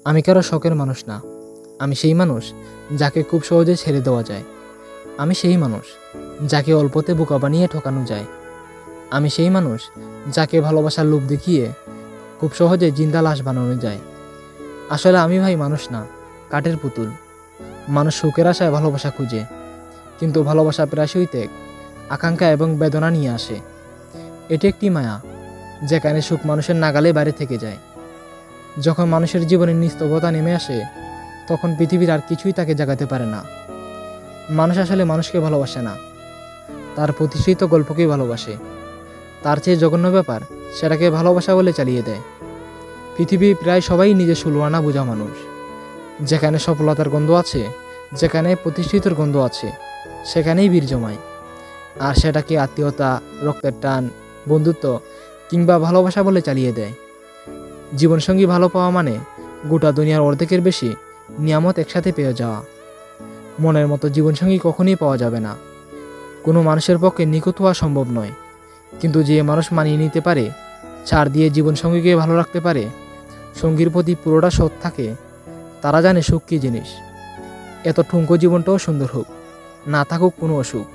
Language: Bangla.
আমি কারো শখের মানুষ না। আমি সেই মানুষ যাকে খুব সহজে ছেড়ে দেওয়া যায়। আমি সেই মানুষ যাকে অল্পতে বোকা বানিয়ে ঠকানো যায়। আমি সেই মানুষ যাকে ভালোবাসার লোভ দেখিয়ে খুব সহজে জিন্দা লাশ বানানো যায়। আসলে আমি ভাই মানুষ না, কাঠের পুতুল। মানুষ সুখের আশায় ভালোবাসা খুঁজে, কিন্তু ভালোবাসা প্রায়শই ত্যাগ, আকাঙ্ক্ষা এবং বেদনা নিয়ে আসে। এটি একটি মায়া, যেখানে সুখ মানুষের নাগালে বাইরে থেকে যায়। যখন মানুষের জীবনে নিস্তব্ধতা নেমে আসে, তখন পৃথিবীর আর কিছুই তাকে জাগাতে পারে না। মানুষ আসলে মানুষকে ভালোবাসে না, তার প্রতিষ্ঠিত গল্পকেই ভালোবাসে। তার চেয়ে জঘন্য ব্যাপার সেটাকে ভালোবাসা বলে চালিয়ে দেয়। পৃথিবীর প্রায় সবাই নিজের সুলওয়ানা বোঝা মানুষ। যেখানে সফলতার গন্ধ আছে, যেখানে প্রতিষ্ঠিতর গন্ধ আছে, সেখানেই বীর জমায়। আর সেটাকে আত্মীয়তা, রক্তের টান, বন্ধুত্ব কিংবা ভালোবাসা বলে চালিয়ে দেয়। জীবনসঙ্গী ভালো পাওয়া মানে গোটা দুনিয়ার অর্ধেকের বেশি নিয়ামত একসাথে পেয়ে যাওয়া। মনের মতো জীবনসঙ্গী কখনোই পাওয়া যাবে না। কোনো মানুষের পক্ষে নিখুঁত হওয়া সম্ভব নয়, কিন্তু যে মানুষ মানিয়ে নিতে পারে, ছাড় দিয়ে জীবনসঙ্গীকে ভালো রাখতে পারে, সঙ্গীর প্রতি পুরোটা সৎ থাকে, তারা জানে সুখ কী জিনিস। এত ঠুনকো জীবনটাও সুন্দর হোক, না থাকুক কোনো অসুখ।